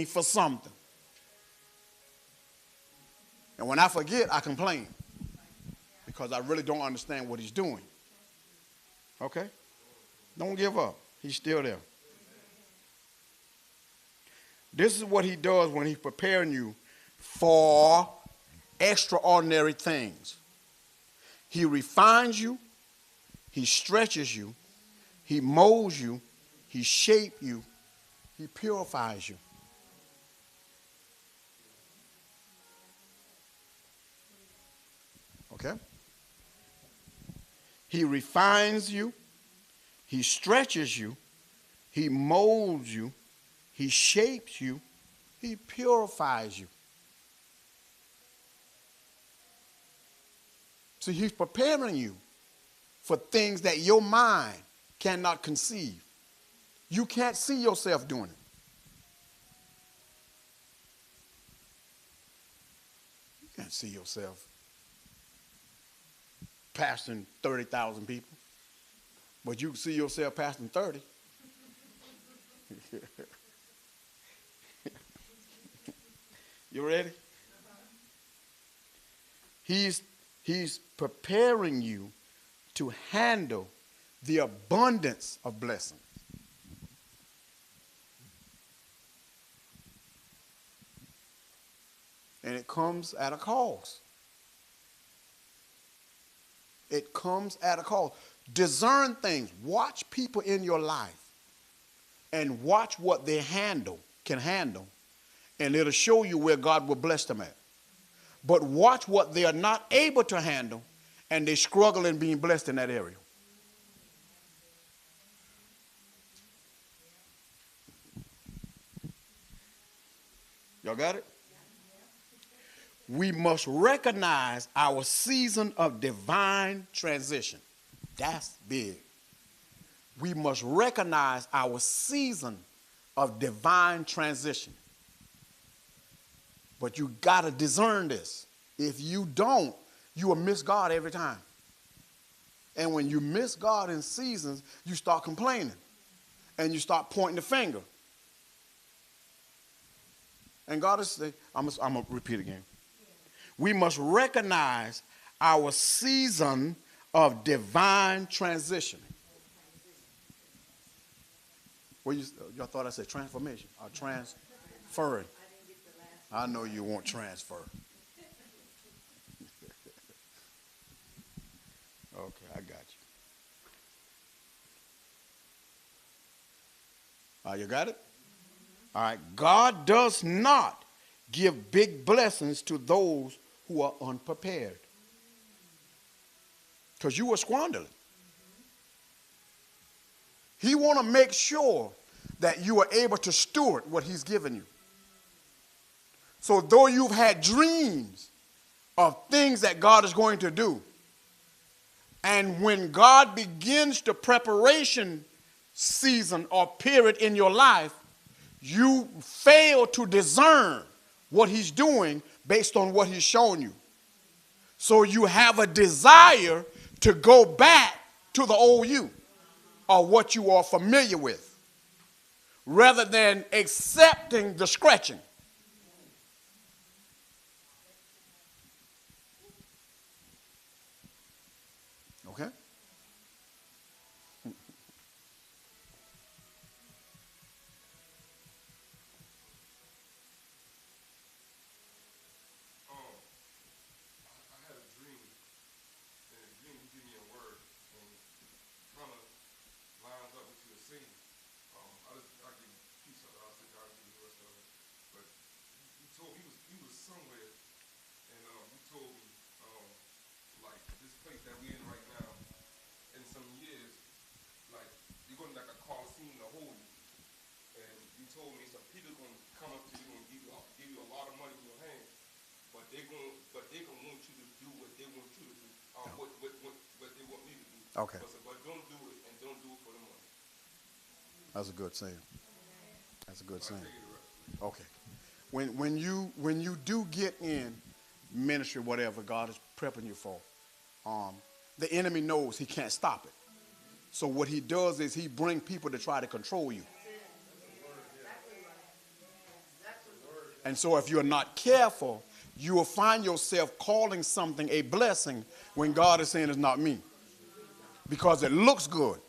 for something. And when I forget, I complain because I really don't understand what he's doing. Okay? Don't give up. He's still there. This is what he does when he's preparing you for extraordinary things. He refines you. He stretches you. He molds you. He shapes you. He purifies you. Okay? He refines you. He stretches you. He molds you. He shapes you. He purifies you. So he's preparing you for things that your mind cannot conceive. You can't see yourself doing it. You can't see yourself pastoring 30,000 people, but you can see yourself pastoring 30. You ready? He's preparing you to handle the abundance of blessings. And it comes at a cost. It comes at a cost. Discern things. Watch people in your life and watch what they can handle, and it'll show you where God will bless them at. But watch what they are not able to handle, and they struggle in being blessed in that area. Y'all got it? We must recognize our season of divine transition. That's big. We must recognize our season of divine transition. But you got to discern this. If you don't, you will miss God every time. And when you miss God in seasons, you start complaining. And you start pointing the finger. And God is saying, I'm going to repeat again. We must recognize our season of divine transition. Well, y'all thought I said transformation or transferring. I know you won't transfer. Okay, I got you. You got it? All right. God does not give big blessings to those who are unprepared. Because you will squander it. He want to make sure that you are able to steward what he's given you. So though you've had dreams of things that God is going to do, and when God begins the preparation season or period in your life, you fail to discern what he's doing based on what he's shown you. So you have a desire to go back to the old you or what you are familiar with rather than accepting the stretching. Okay? Okay. But don't do it, and don't do it for the money. That's a good saying. That's a good saying. Okay. When you do get in ministry, whatever God is prepping you for, the enemy knows he can't stop it. So what he does is he brings people to try to control you. And so if you're not careful, you will find yourself calling something a blessing when God is saying it's not me. Because it looks good.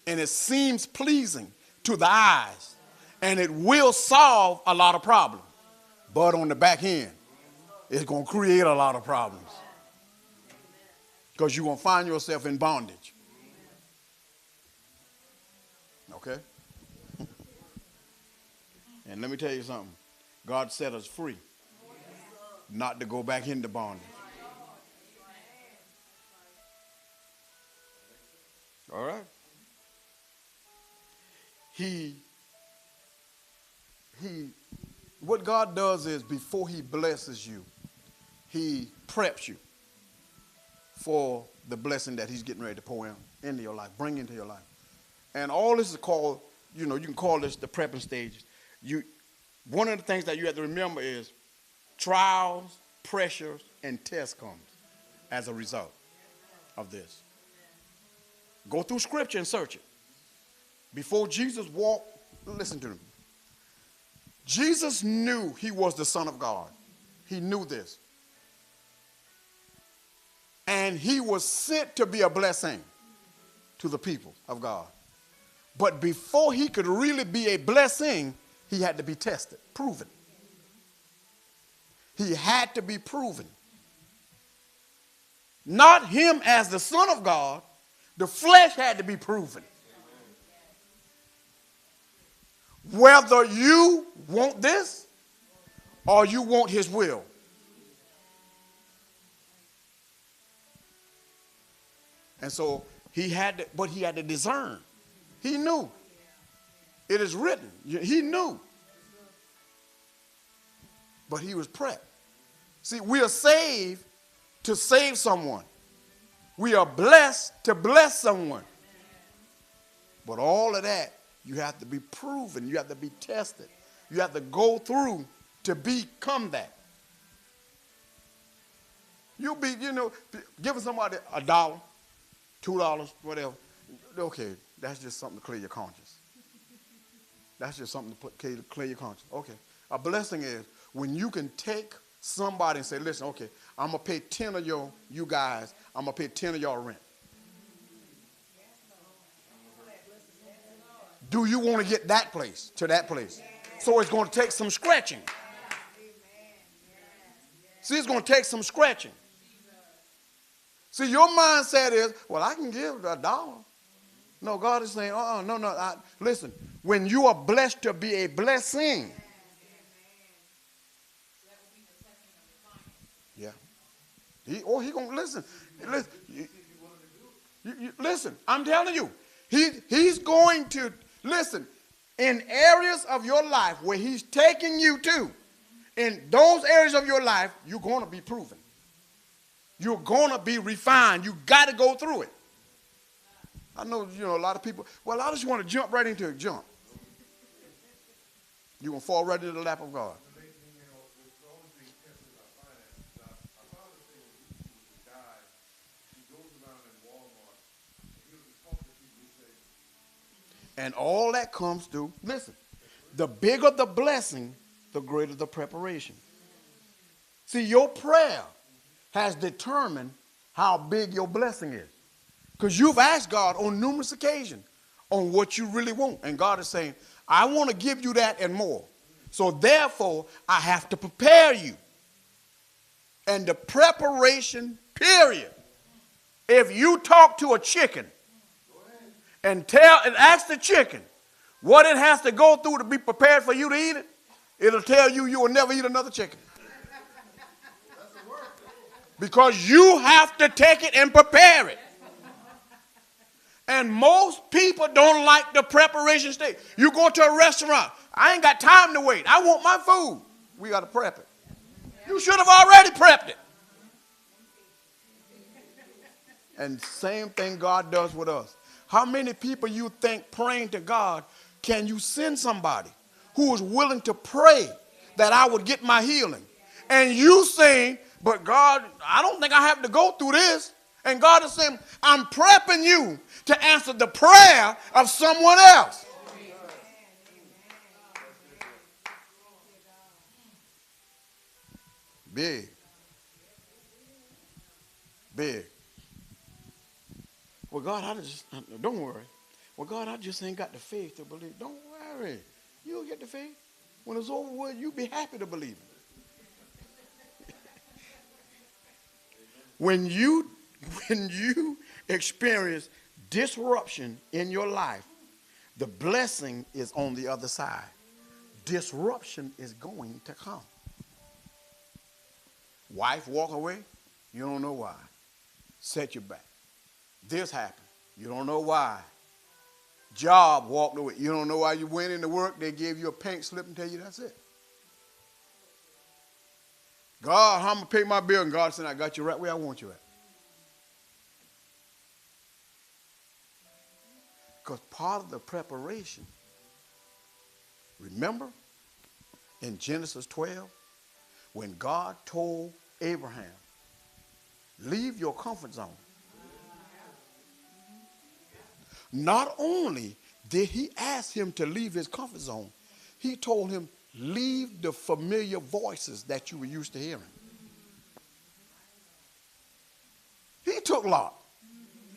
And it seems pleasing to the eyes. And it will solve a lot of problems. But on the back end, it's going to create a lot of problems. Because you're going to find yourself in bondage. Okay? And let me tell you something. God set us free. Not to go back into bondage. All right? What God does is before he blesses you, he preps you for the blessing that he's getting ready to pour into your life, bring into your life. And all this is called, you can call this the prepping stages. One of the things that you have to remember is trials, pressures, and tests comes as a result of this. Go through scripture and search it. Before Jesus walked, listen to him. Jesus knew he was the Son of God. He knew this. And he was sent to be a blessing to the people of God. But before he could really be a blessing, he had to be tested, proven. He had to be proven. Not him as the Son of God. The flesh had to be proven. Whether you want this or you want his will. And so he had to discern. He knew. It is written. He knew. But he was prepped. See, we are saved to save someone. We are blessed to bless someone. But all of that, you have to be proven. You have to be tested. You have to go through to become that. You'll be, giving somebody $1, $2, whatever. Okay, that's just something to clear your conscience. That's just something to clear your conscience. Okay. A blessing is when you can take somebody and say, listen, okay, I'm going to pay 10 of you guys, I'm going to pay 10 of y'all rent. Do you want to get that place to that place? So it's going to take some scratching. See, it's going to take some scratching. See, your mindset is, well, I can give $1. No, God is saying, no. Listen, when you are blessed to be a blessing. Yeah. He going to listen. Listen, I'm telling you. He's going to, listen, in areas of your life where he's taking you to, in those areas of your life, you're going to be proven. You're going to be refined. You got to go through it. I know, a lot of people, well, I just want to jump right into it. Jump. You're going to fall right into the lap of God. And all that comes through, listen, the bigger the blessing, the greater the preparation. See, your prayer has determined how big your blessing is. Because you've asked God on numerous occasions on what you really want. And God is saying, I want to give you that and more. So therefore, I have to prepare you. And the preparation period. If you talk to a chicken and ask the chicken what it has to go through to be prepared for you to eat it, it'll tell you will never eat another chicken. Because you have to take it and prepare it. And most people don't like the preparation stage. You go to a restaurant. I ain't got time to wait. I want my food. We got to prep it. You should have already prepped it. And same thing God does with us. How many people you think praying to God, can you send somebody who is willing to pray that I would get my healing? And you saying, but God, I don't think I have to go through this. And God is saying, I'm prepping you to answer the prayer of someone else. Big. Big. Well, God, don't worry. Well, God, I just ain't got the faith to believe. Don't worry. You'll get the faith. When it's over with, you'll be happy to believe it. When you experience disruption in your life, the blessing is on the other side. Disruption is going to come. Wife walk away, you don't know why. Set you back. This happened, you don't know why. Job walked away, you don't know why. You went into work, they gave you a pink slip and tell you that's it. God, I'm going to pay my bill, and God said, I got you right where I want you at. Because part of the preparation, remember in Genesis 12, when God told Abraham, leave your comfort zone. Not only did he ask him to leave his comfort zone, he told him, leave the familiar voices that you were used to hearing. He took Lot.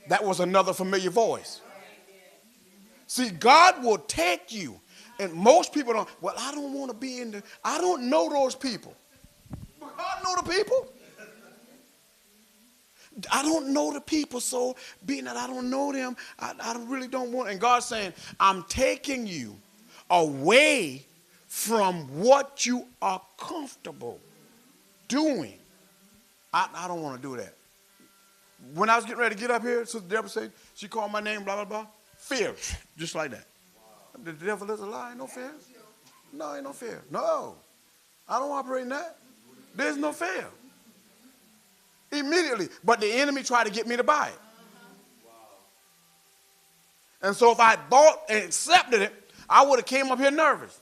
That was another familiar voice. See, God will take you, and most people don't, well, I don't want to be I don't know those people. But God know the people. I don't know the people, so being that I don't know them, I really don't want. And God's saying, I'm taking you away from what you are comfortable doing. I don't want to do that. When I was getting ready to get up here, Sister Deborah said, she called my name, blah, blah, blah. Fear, just like that. The devil is a lie, ain't no fear. No, ain't no fear. No, I don't operate in that. There's no fear. Immediately. But the enemy tried to get me to buy it. And so if I bought and accepted it, I would have came up here nervous.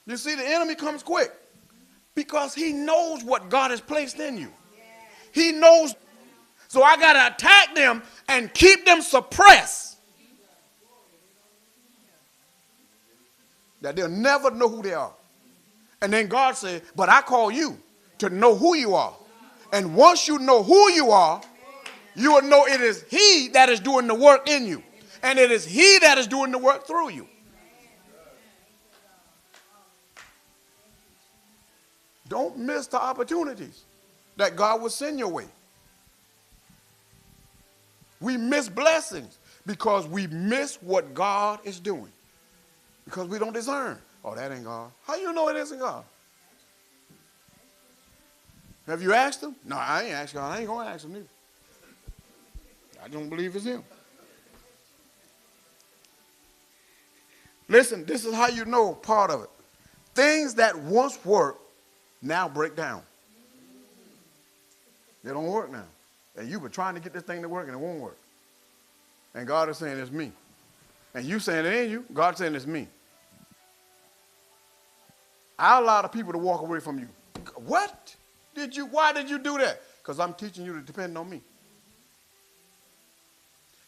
You see, the enemy comes quick because he knows what God has placed in you. He knows. So I got to attack them and keep them suppressed, that they'll never know who they are. And then God said, but I call you to know who you are. And once you know who you are, you will know it is he that is doing the work in you. And it is he that is doing the work through you. Don't miss the opportunities that God will send your way. We miss blessings because we miss what God is doing. Because we don't discern. Oh, that ain't God. How you know it isn't God? Have you asked him? No, I ain't asked God. I ain't going to ask him either. I don't believe it's him. Listen, this is how you know part of it. Things that once worked now break down. They don't work now. And you've been trying to get this thing to work and it won't work. And God is saying it's me. And you saying it ain't you. God saying it's me. I allow the people to walk away from you. What? Why did you do that? Because I'm teaching you to depend on me.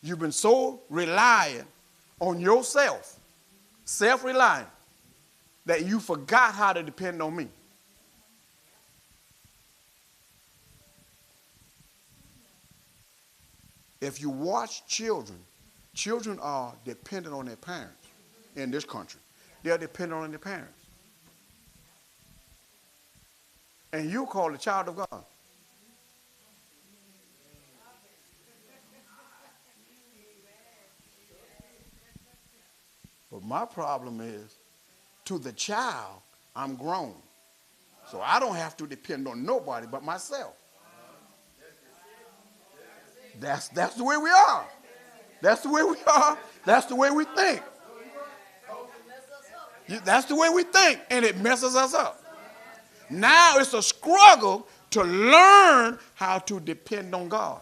You've been so reliant on yourself, self-reliant, that you forgot how to depend on me. If you watch children, children are dependent on their parents in this country. They're dependent on their parents. And you call a child of God. But my problem is, to the child, I'm grown. So I don't have to depend on nobody but myself. That's the way we are. That's the way we are. That's the way we think. That's the way we think, and it messes us up. Now it's a struggle to learn how to depend on God.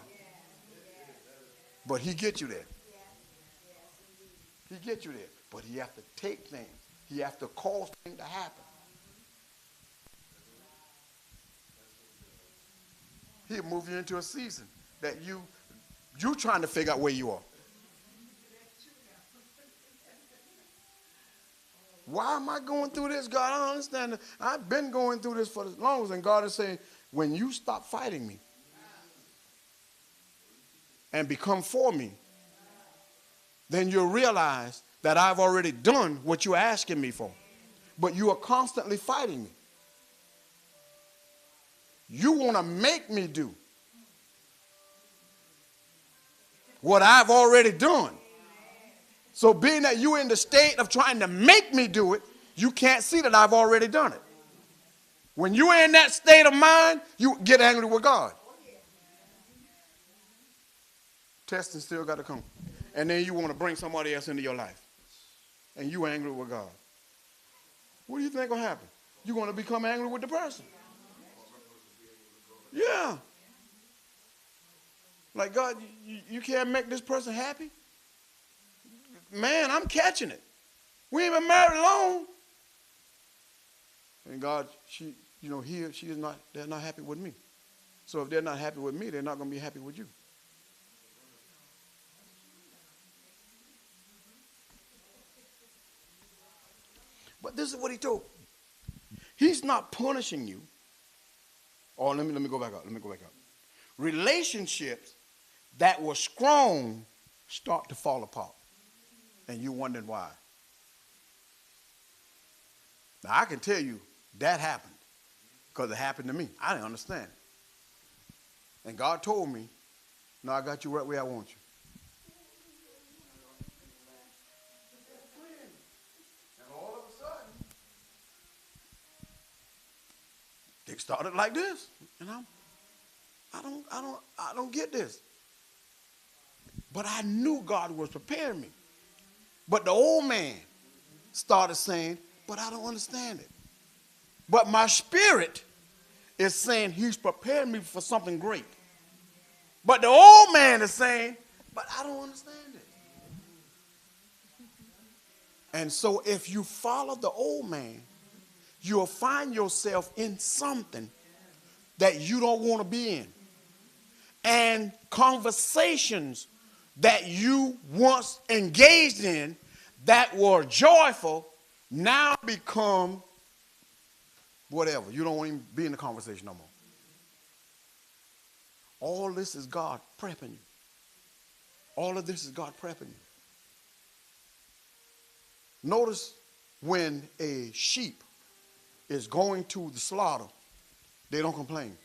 But he gets you there. He gets you there. But he has to take things. He has to cause things to happen. He'll move you into a season that you're trying to figure out where you are. Why am I going through this, God? I don't understand. I've been going through this for as long as, and God is saying, when you stop fighting me and become for me, then you'll realize that I've already done what you're asking me for. But you are constantly fighting me. You want to make me do what I've already done. So being that you're in the state of trying to make me do it, you can't see that I've already done it. When you're in that state of mind, you get angry with God. Testing still got to come. And then you want to bring somebody else into your life. And you angry with God. What do you think will happen? You're going to become angry with the person. Yeah. Like, God, you can't make this person happy? Man, I'm catching it. We ain't been married long. And God, she is not, they're not happy with me. So if they're not happy with me, they're not going to be happy with you. But this is what he told. He's not punishing you. Oh, let me go back up. Relationships that were strong start to fall apart. And you're wondering why. Now, I can tell you that happened because it happened to me. I didn't understand. And God told me, no, I got you right where I want you. And all of a sudden, they started like this. And I don't get this. But I knew God was preparing me. But the old man started saying, but I don't understand it. But my spirit is saying he's preparing me for something great. But the old man is saying, but I don't understand it. And so if you follow the old man, you'll find yourself in something that you don't want to be in. And conversations that you once engaged in that were joyful now become whatever. You don't want to even be in the conversation no more. All this is God prepping you. All of this is God prepping you. Notice when a sheep is going to the slaughter, they don't complain.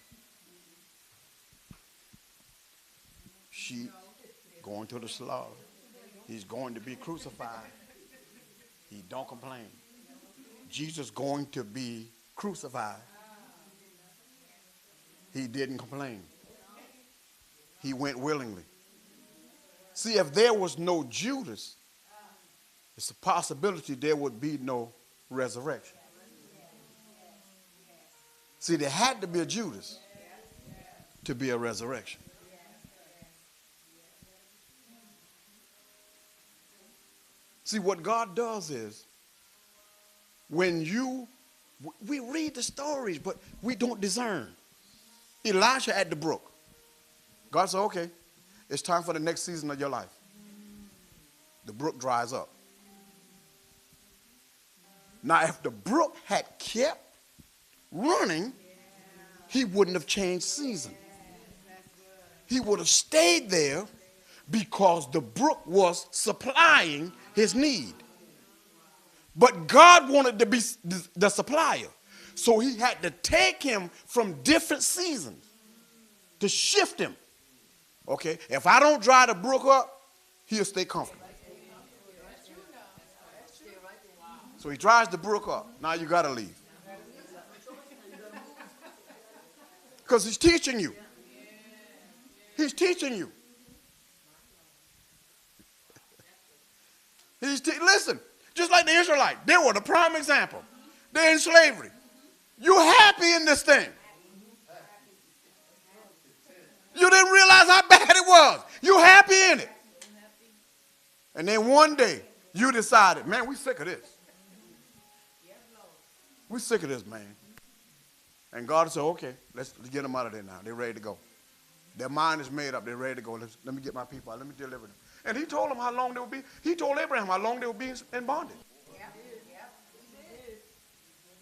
Sheep going to the slaughter. He's going to be crucified. He don't complain. Jesus going to be crucified. He didn't complain. He went willingly. See, if there was no Judas, it's a possibility there would be no resurrection. See, there had to be a Judas to be a resurrection. See, what God does is, when we read the stories, but we don't discern. Elisha at the brook. God said, okay, it's time for the next season of your life. The brook dries up. Now, if the brook had kept running, he wouldn't have changed season. He would have stayed there because the brook was supplying his need. But God wanted to be the supplier. So he had to take him from different seasons to shift him. Okay, if I don't dry the brook up, he'll stay comfortable. So he dries the brook up. Now you got to leave. Because he's teaching you. He's teaching you. Listen, just like the Israelites, they were the prime example. They're in slavery. You're happy in this thing. You didn't realize how bad it was. You're happy in it. And then one day, you decided, man, we're sick of this. We're sick of this, man. And God said, okay, let's get them out of there now. They're ready to go. Their mind is made up. They're ready to go. Let me get my people out. Let me deliver them. And he told them how long they would be. He told Abraham how long they would be in bondage.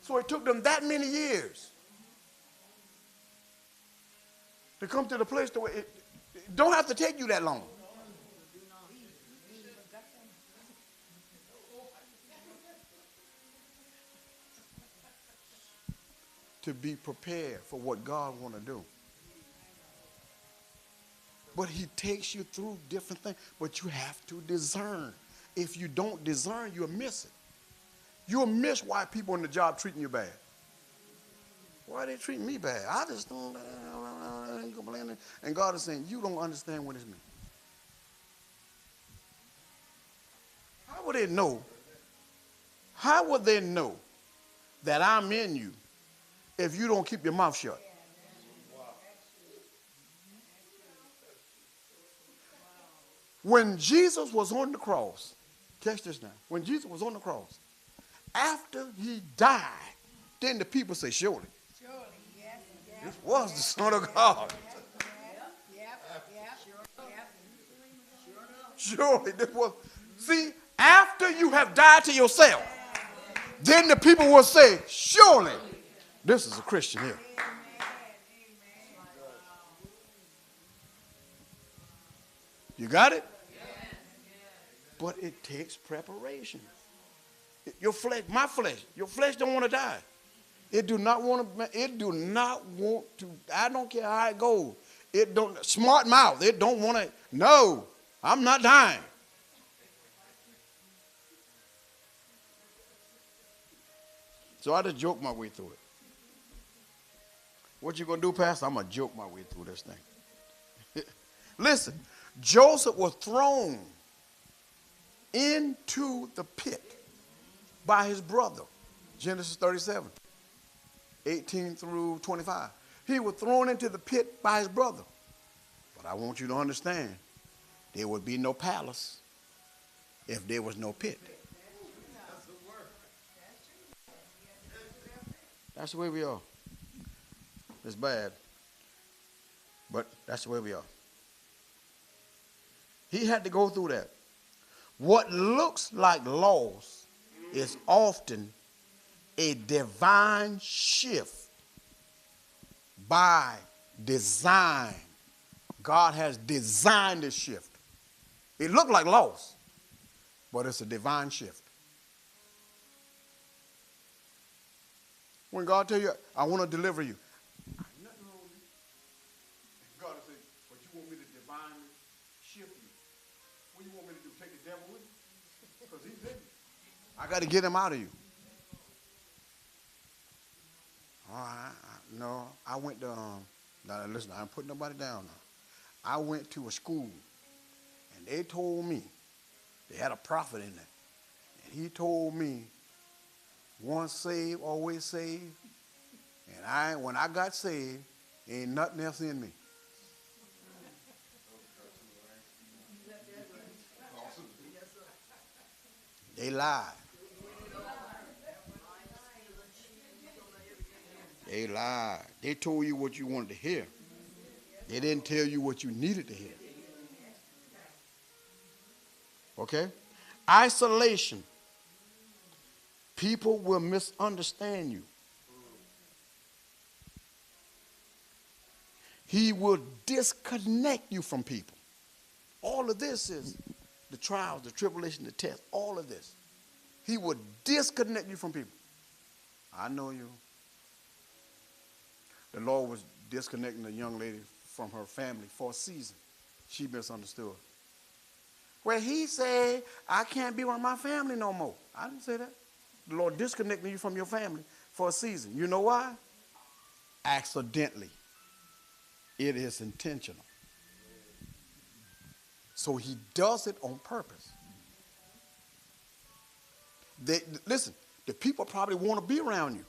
So it took them that many years to come to the place to where it don't have to take you that long. To be prepared for what God want to do. But he takes you through different things. But you have to discern. If you don't discern, you'll miss it. You'll miss why people on the job treating you bad. Why are they treating me bad? I just don't complain. And God is saying, you don't understand what it means. How would they know? How would they know that I'm in you if you don't keep your mouth shut? When Jesus was on the cross, catch this now. When Jesus was on the cross, after he died, then the people say, surely, this was the Son of God. Surely this was. See, after you have died to yourself, then the people will say, surely this is a Christian here. You got it? But it takes preparation. Your flesh, my flesh, your flesh don't want to die. It do not want to, I don't care how it goes. It don't, smart mouth, it don't want to, no, I'm not dying. So I just joke my way through it. What you going to do, Pastor? I'm going to joke my way through this thing. Listen, Joseph was thrown into the pit by his brother. Genesis 37, 18 through 25. He was thrown into the pit by his brother. But I want you to understand, there would be no palace if there was no pit. That's the way we are. It's bad, but that's the way we are. He had to go through that. What looks like loss is often a divine shift by design. God has designed this shift. It looked like loss, but it's a divine shift. When God tell you, I want to deliver you, nothing wrong with you. God will say, but you want me to divinely shift you. What do you want me to do? Take the devil with you? Because he's in you. I got to get him out of you. All right. No, I went to, now listen, I'm putting nobody down now. I went to a school, and they told me, they had a prophet in there, and he told me, once saved, always saved. And when I got saved, ain't nothing else in me. They lied. They lied. They told you what you wanted to hear. They didn't tell you what you needed to hear. Okay? Isolation. People will misunderstand you. He will disconnect you from people. All of this is the trials, the tribulation, the test, all of this. He will disconnect you from people. I know you. The Lord was disconnecting a young lady from her family for a season. She misunderstood. Well, he said, I can't be with my family no more. I didn't say that. The Lord disconnecting you from your family for a season. You know why? Accidentally. It is intentional. So he does it on purpose. Listen, the people probably want to be around you,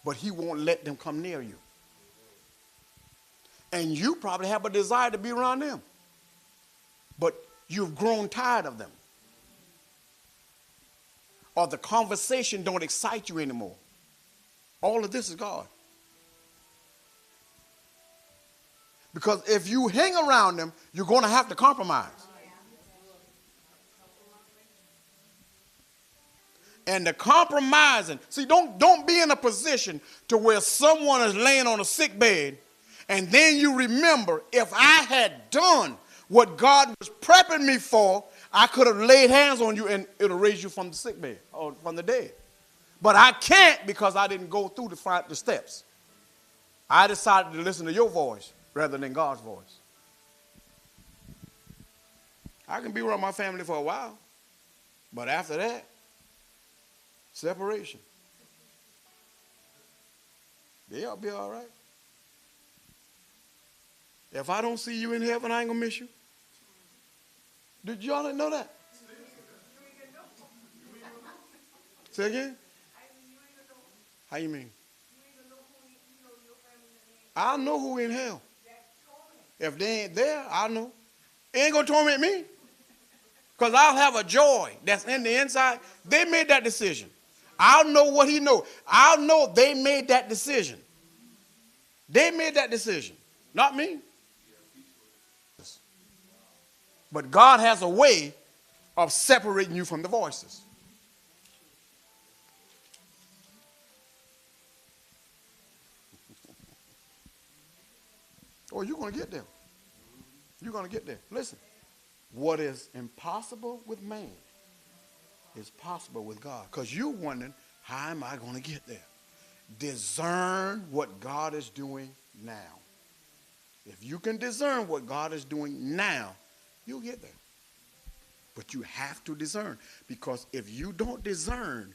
but he won't let them come near you. And you probably have a desire to be around them, but you've grown tired of them. Or the conversation don't excite you anymore. All of this is God. Because if you hang around them, you're going to have to compromise. and the compromising. See, don't be in a position to where someone is laying on a sick bed, and then you remember, if I had done what God was prepping me for, I could have laid hands on you and it'll raise you from the sick bed or from the dead. But I can't because I didn't go through the steps. I decided to listen to your voice rather than God's voice. I can be around my family for a while, but after that, separation. They'll be all right. If I don't see you in heaven, I ain't gonna miss you. Did y'all not know that? Say again? How you mean? I know who in hell. If they ain't there, I know. It ain't gonna torment me. Because I'll have a joy that's in the inside. They made that decision. I'll know what he knows. I'll know they made that decision. They made that decision, not me. But God has a way of separating you from the voices. Oh, you're going to get there. You're going to get there. Listen, what is impossible with man is possible with God. Because you're wondering, how am I going to get there? Discern what God is doing now. If you can discern what God is doing now, you'll get there. But you have to discern. Because if you don't discern,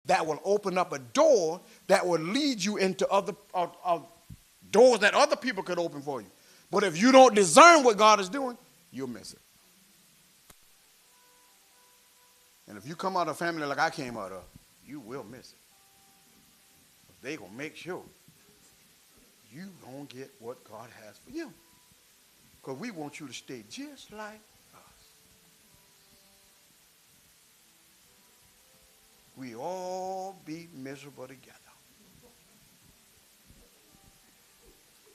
that will open up a door that will lead you into other doors that other people could open for you. But if you don't discern what God is doing, you'll miss it. And if you come out of a family like I came out of, you will miss it. They're going to make sure you don't get what God has for you. Because we want you to stay just like us. We all be miserable together.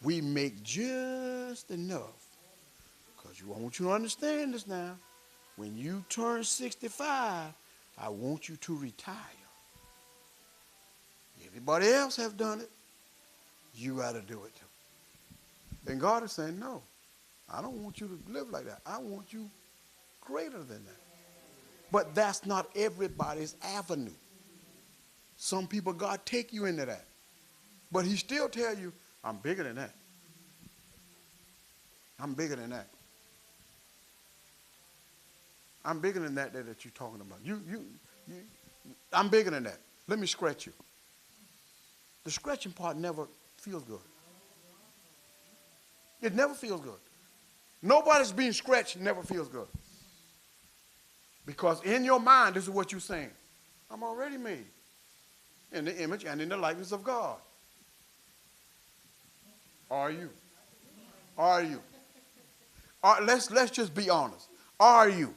We make just enough. Because I want you to understand this now. When you turn 65, I want you to retire. Everybody else have done it. You got to do it too. And God is saying, no, I don't want you to live like that. I want you greater than that. But that's not everybody's avenue. Some people, God take you into that. But he still tell you, I'm bigger than that. I'm bigger than that. I'm bigger than that that you're talking about. I'm bigger than that. Let me scratch you. The scratching part never feels good. It never feels good. Nobody's being scratched never feels good. Because in your mind, this is what you're saying. I'm already made in the image and in the likeness of God. Are you? Are you? Let's just be honest. Are you?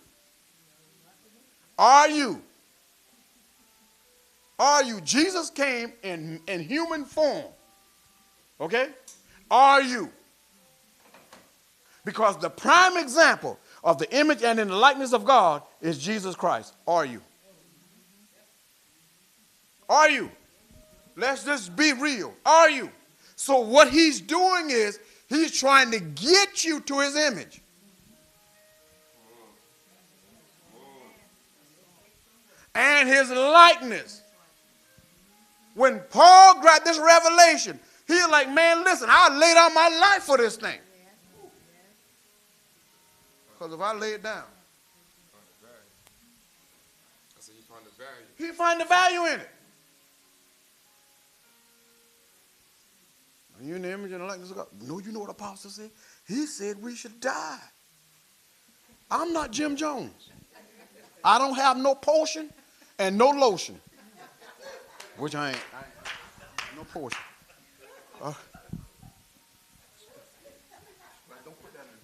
Are you? Are you? Jesus came in human form. Okay? Are you? Because the prime example of the image and in the likeness of God is Jesus Christ. Are you? Are you? Let's just be real. Are you? So what he's doing is he's trying to get you to his image. And his likeness. When Paul got this revelation, he's like, man, listen, I laid out my life for this thing. Because if I lay it down, he find the value in it. Are you in the image and the likeness of God? No, you know what the apostle said? He said we should die. I'm not Jim Jones. I don't have no potion and no lotion. Which I ain't. No potion. Don't put that in.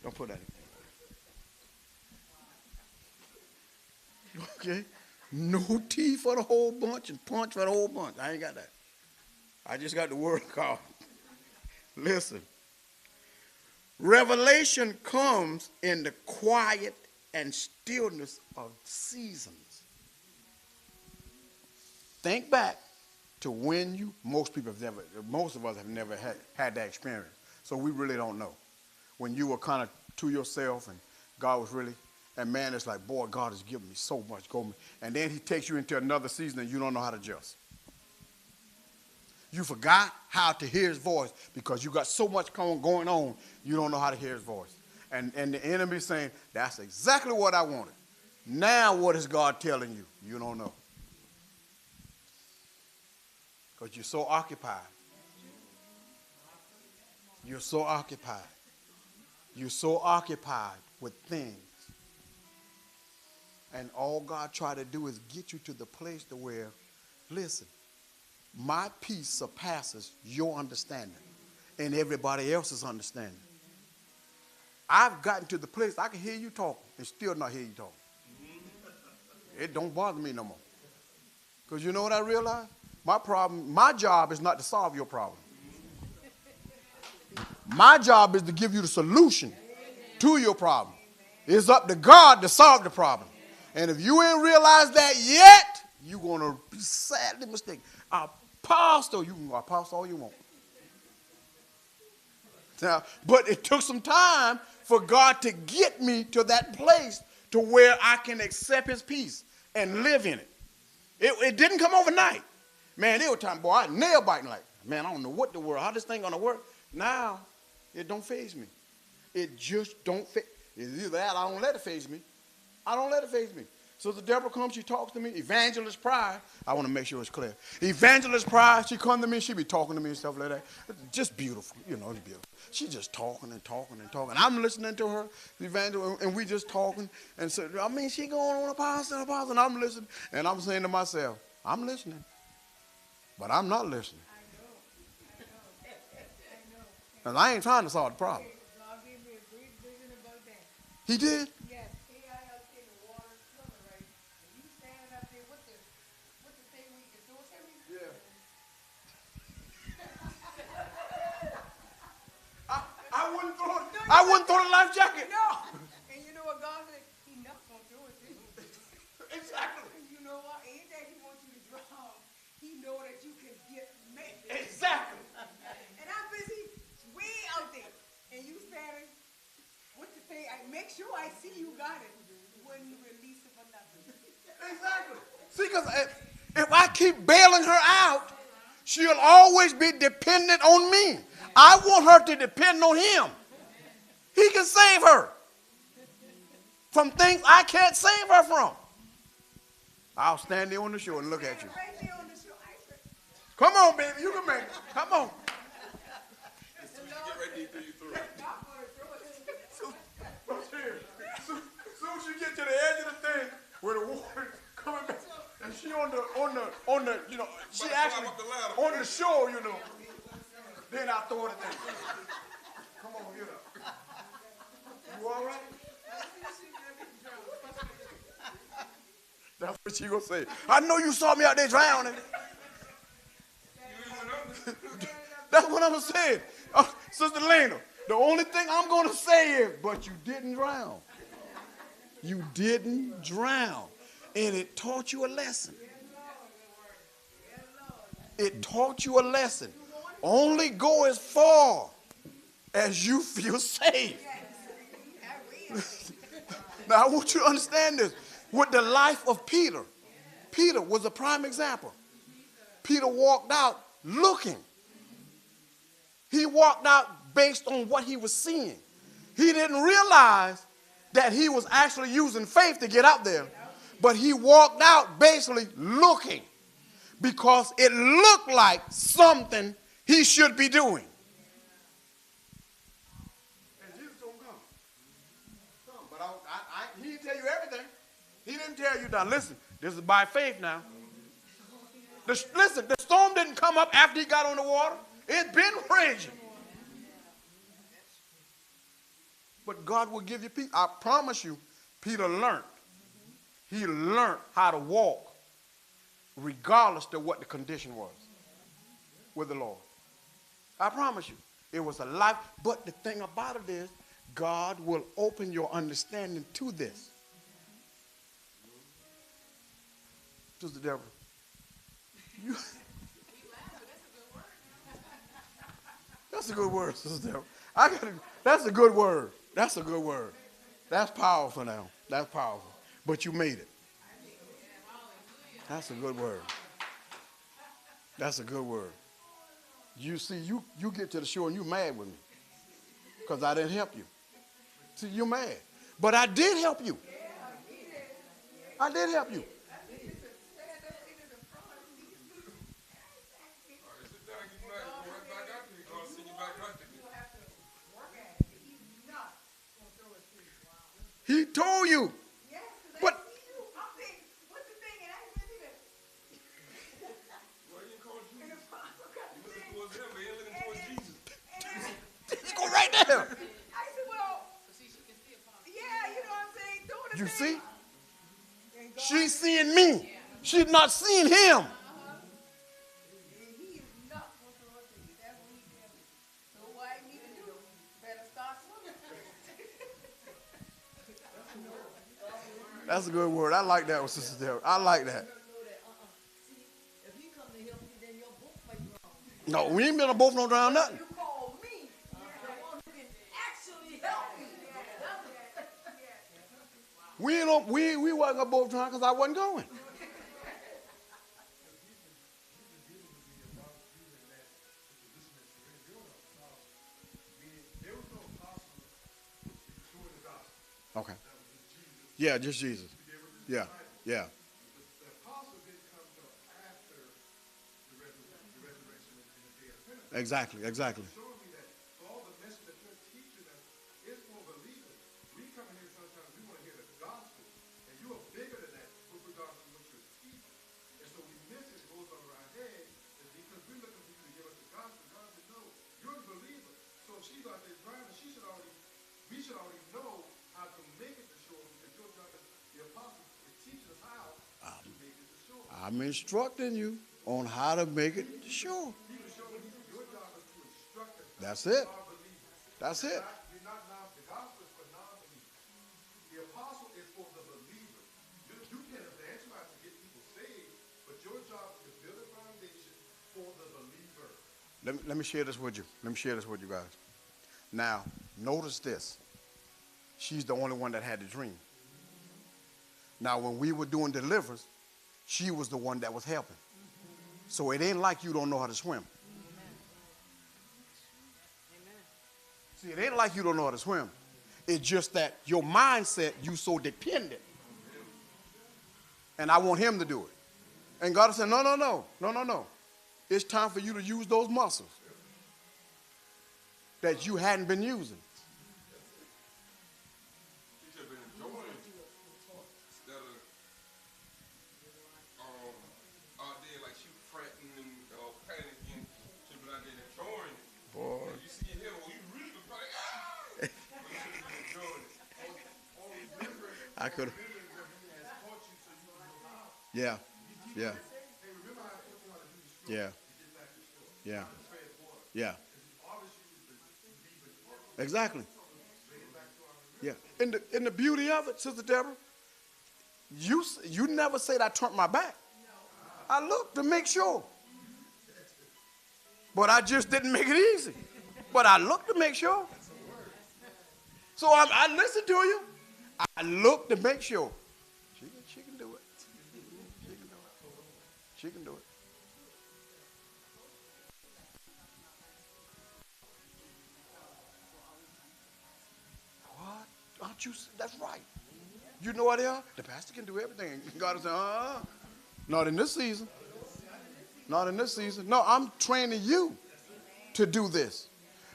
Don't put that in. Okay? No tea for the whole bunch and punch for the whole bunch. I ain't got that. I just got the word of God. Listen. Revelation comes in the quiet and stillness of seasons. Think back to when most of us have never had that experience. So we really don't know. When you were kind of to yourself and God was really, and man, it's like, boy, God has given me so much. And then he takes you into another season and you don't know how to adjust. You forgot how to hear his voice because you got so much going on, you don't know how to hear his voice. And the enemy saying, that's exactly what I wanted. Now what is God telling you? You don't know. Because you're so occupied. You're so occupied. You're so occupied with things. And all God tried to do is get you to the place to where, listen, my peace surpasses your understanding and everybody else's understanding. I've gotten to the place I can hear you talking and still not hear you talking. It don't bother me no more. Because you know what I realize? My job is not to solve your problem. My job is to give you the solution to your problem. It's up to God to solve the problem. And if you ain't realized that yet, you're going to be sadly mistaken. Apostle, you can apostle all you want. Now, but it took some time for God to get me to that place to where I can accept his peace and live in it. It didn't come overnight. Man, there was time, boy, I nail biting like, man, I don't know what the world, how this thing going to work. Now, it don't faze me. It just don't faze. It's either that or I don't let it faze me. I don't let it faze me. So the Deborah comes, she talks to me. Evangelist Pride, I want to make sure it's clear. Evangelist Pride, she come to me, she be talking to me and stuff like that. Just beautiful, it's beautiful. She just talking and talking and talking. I'm listening to her, evangelist, and we just talking. And so, she going on apostle, and I'm listening. And I'm saying to myself, I'm listening, but I'm not listening. Because I ain't trying to solve the problem. God gave me a great vision about that. He did? Yes. He had us in the water swimming, right? And you standing up there with the thing where you can throw something? Yeah. I wouldn't throw the life jacket. No. And you know what God said? He not going to throw it to you. Exactly. And you know what? Ain't that he wants you to drown. He know that you can make it. Exactly. And I'm busy way out there. And you standing with the thing. Make sure I see you got it. Wouldn't release it for nothing. Exactly. See, because if I keep bailing her out, she'll always be dependent on me. I want her to depend on him. He can save her from things I can't save her from. I'll stand there on the shore and look at you. Right there on the shore. Come on, baby. You can make it. Come on. Soon as you get to the edge of the thing where the water coming back, and she on the she actually on the shore, then I throw it in there. Come on, get up. You all right? That's what she gonna say. I know you saw me out there drowning. That's what I'm saying. Sister Lena, the only thing I'm gonna say is, but you didn't drown. You didn't drown. And it taught you a lesson. It taught you a lesson. Only go as far as you feel safe. Now, I want you to understand this. With the life of Peter, Peter was a prime example. Peter walked out looking. He walked out based on what he was seeing. He didn't realize that he was actually using faith to get out there. But he walked out basically looking because it looked like something he should be doing. And Jesus told him, come. But he didn't tell you everything. He didn't tell you, now listen, this is by faith now. Listen, the storm didn't come up after he got on the water. It's been raging. But God will give you peace. I promise you, Peter learned. He learned how to walk regardless of what the condition was with the Lord. I promise you. It was a life. But the thing about it is, God will open your understanding to this. Sister Deborah, you, that's a good word, Sister Deborah. That's a good word. That's a good word. That's powerful now. That's powerful. But you made it. That's a good word. That's a good word. You see, you get to the show and you mad with me because I didn't help you. See, you're mad. But I did help you. I did help you. He told you. But he's go right there. I said, well, yeah, you know what I'm saying? Doing the You thing. see? She's seeing me. She's not seeing him. And he is not going to throw it to you. That's what he tells me. So what I need to do? Better start swimming. That's a good word. I like that one, Sister Deborah. I like that. No, we ain't been on both no drown nothing. You call me the one who can actually help me. We wasn't gonna both drown because I wasn't going. Okay. Yeah, just Jesus. Yeah, yeah. Exactly, exactly. I'm instructing you on how to make it to shore. That's it. That's it. Let me share this with you. Let me share this with you guys. Now, notice this. She's the only one that had the dream. Now, when we were doing deliverance, she was the one that was helping. So it ain't like you don't know how to swim. See, it ain't like you don't know how to swim. It's just that your mindset, you so dependent. And I want him to do it. And God said, no. It's time for you to use those muscles that you hadn't been using. I could have. Yeah. Yeah. Yeah. Yeah. Yeah. Exactly. Yeah. And the beauty of it, Sister Deborah, you never said I turned my back. I looked to make sure. But I just didn't make it easy. But I looked to make sure. So I listened to you. I looked to make sure. She can do it. She can do it. She can do it. What? Aren't you? That's right. You know what they are? The pastor can do everything. God is saying, not in this season. Not in this season. No, I'm training you to do this.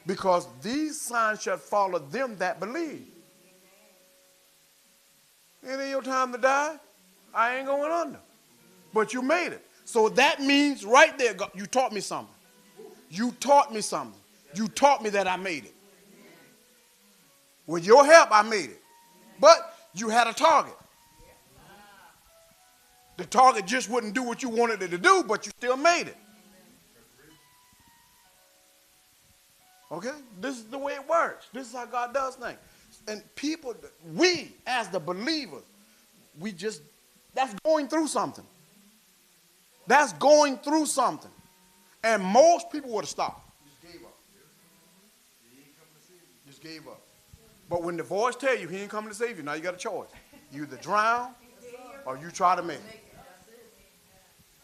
Because these signs shall follow them that believe. It ain't your time to die. I ain't going under. But you made it. So that means right there, God, you taught me something. You taught me something. You taught me that I made it. With your help, I made it. But you had a target. The target just wouldn't do what you wanted it to do, but you still made it. Okay? This is the way it works. This is how God does things. And people, we as the believers, that's going through something. That's going through something. And most people would have stopped. Just gave up. Just gave up. But when the voice tells you he ain't coming to save you, now you got a choice. You either drown or you try to make it.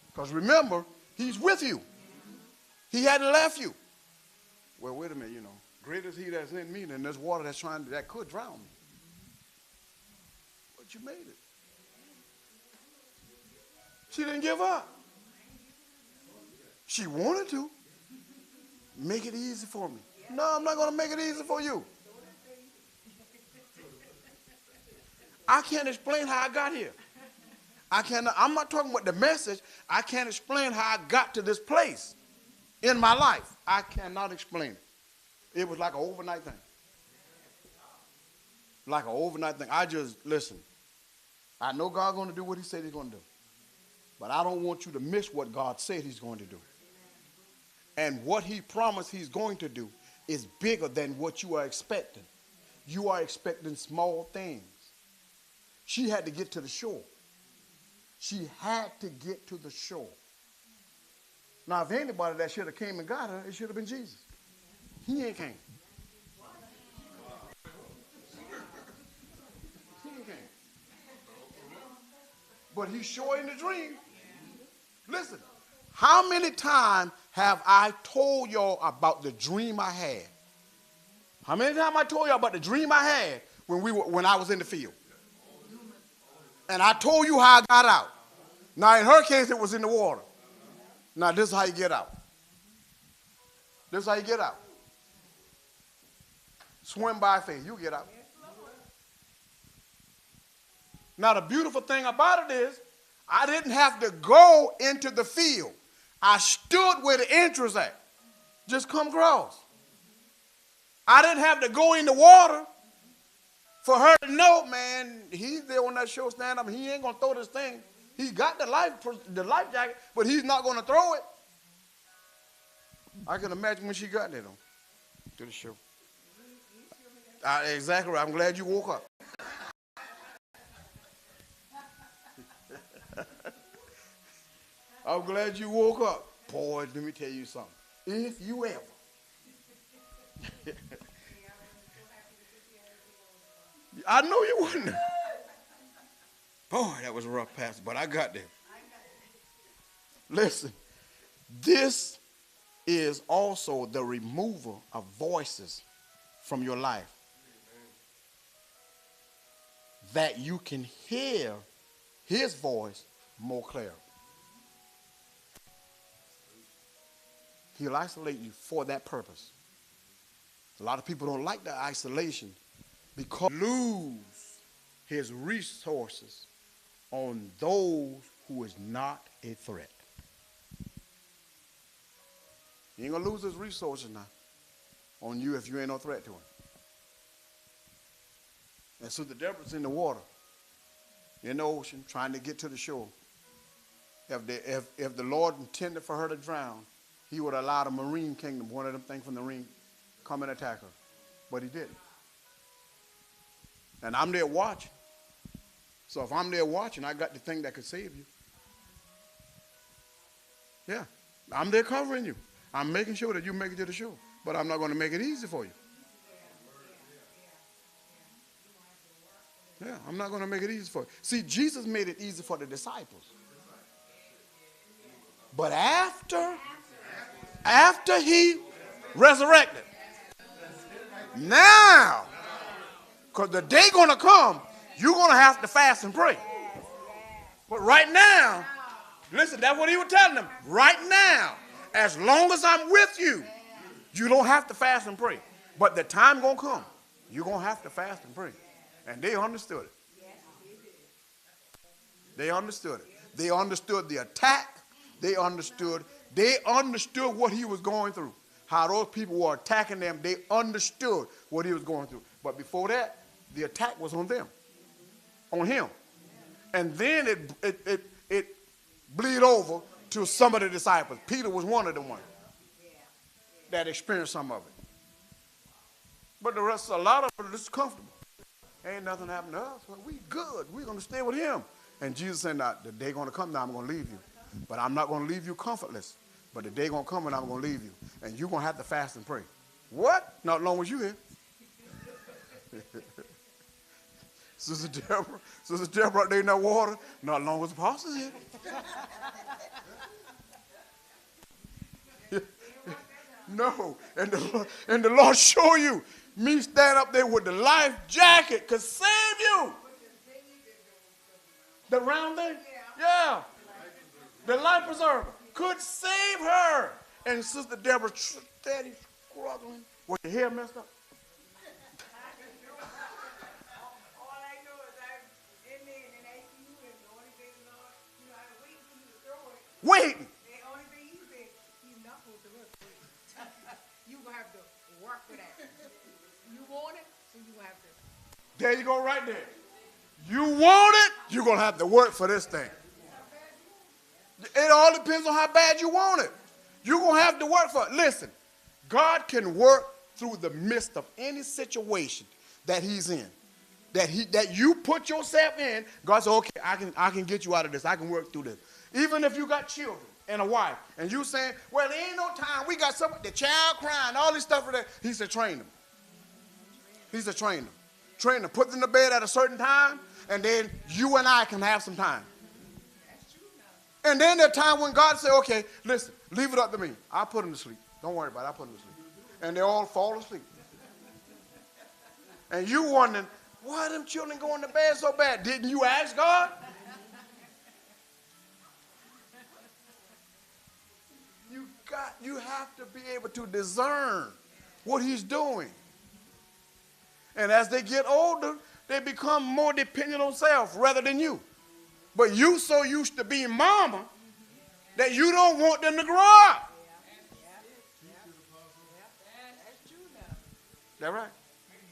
Because remember, he's with you. He hadn't left you. Well, wait a minute, greater is he that's in me than this water that could drown me. But you made it. She didn't give up. She wanted to. Make it easy for me. No, I'm not going to make it easy for you. I can't explain how I got here. I'm not talking about the message. I can't explain how I got to this place in my life. I cannot explain it. It was like an overnight thing. Like an overnight thing. Listen, I know God's going to do what he said he's going to do. But I don't want you to miss what God said he's going to do. And what he promised he's going to do is bigger than what you are expecting. You are expecting small things. She had to get to the shore. She had to get to the shore. Now, if anybody that should have came and got her, it should have been Jesus. He ain't came. He ain't came. But he's sure in the dream. Listen, how many times have I told y'all about the dream I had? How many times I told y'all about the dream I had when I was in the field? And I told you how I got out. Now, in her case, it was in the water. Now, this is how you get out. This is how you get out. Swim by faith. You get out. Now, the beautiful thing about it is, I didn't have to go into the field. I stood where the entrance at. Just come across. I didn't have to go in the water for her to know, man, he's there on that shore stand up. He ain't going to throw this thing. He got the life jacket, but he's not going to throw it. I can imagine when she got there, though, to the shore. Exactly right. I'm glad you woke up. I'm glad you woke up. Boy, let me tell you something. If you ever. I know you wouldn't. Boy, that was a rough pass, but I got there. Listen, this is also the removal of voices from your life. That you can hear his voice more clearly. He'll isolate you for that purpose. A lot of people don't like that isolation because lose his resources on those who is not a threat. He ain't gonna lose his resources now on you if you ain't no threat to him. And so the Deborah's in the water, in the ocean, trying to get to the shore. If the Lord intended for her to drown, he would allow the marine kingdom, one of them things from the marine, come and attack her. But he didn't. And I'm there watching. So if I'm there watching, I got the thing that could save you. Yeah, I'm there covering you. I'm making sure that you make it to the shore. But I'm not going to make it easy for you. Yeah, I'm not going to make it easy for you. See, Jesus made it easy for the disciples. But after he resurrected, now, because the day going to come, you're going to have to fast and pray. But right now, listen, that's what he was telling them. Right now, as long as I'm with you, you don't have to fast and pray. But the time going to come, you're going to have to fast and pray. And they understood it. They understood it. They understood the attack. They understood what he was going through. How those people were attacking them. They understood what he was going through. But before that, the attack was on them. On him. And then it bleed over to some of the disciples. Peter was one of the ones that experienced some of it. But the rest, a lot of it is comfortable. Ain't nothing happened to us. Well, we good. We're going to stay with him. And Jesus said, now, the day going to come now, I'm going to leave you. But I'm not going to leave you comfortless. But the day going to come and I'm going to leave you. And you're going to have to fast and pray. What? Not as long as you here. Sister Deborah, they in that water. Not as long as the apostles here. No. And the Lord show you. Me stand up there with the life jacket could save you. The round thing? Yeah. The life preserver could save her. And Sister Deborah steady struggling with your hair messed up. All I know is I'm in there and I see you, and the only thing, Lord, you know, I wait for you to throw it. Waiting. The only thing he said, he's not supposed to work for you. You gonna have to work for that. You want it, so you gonna have to. There you go right there. You want it, you're going to have to work for this thing. It all depends on how bad you want it. You're going to have to work for it. Listen, God can work through the midst of any situation that he's in. That you put yourself in. God said, okay, I can get you out of this. I can work through this. Even if you got children and a wife, and you saying, well, there ain't no time. We got the child crying, all this stuff for that. He said, train them. He said, train them. Train them. Put them in the bed at a certain time, and then you and I can have some time. And then there's a time when God said, okay, listen, leave it up to me. I'll put them to sleep. Don't worry about it. I'll put them to sleep. And they all fall asleep. And you wondering, why are them children going to bed so bad? Didn't you ask God? You have to be able to discern what he's doing. And as they get older, they become more dependent on self rather than you. But you so used to being mama that you don't want them to grow up. That right?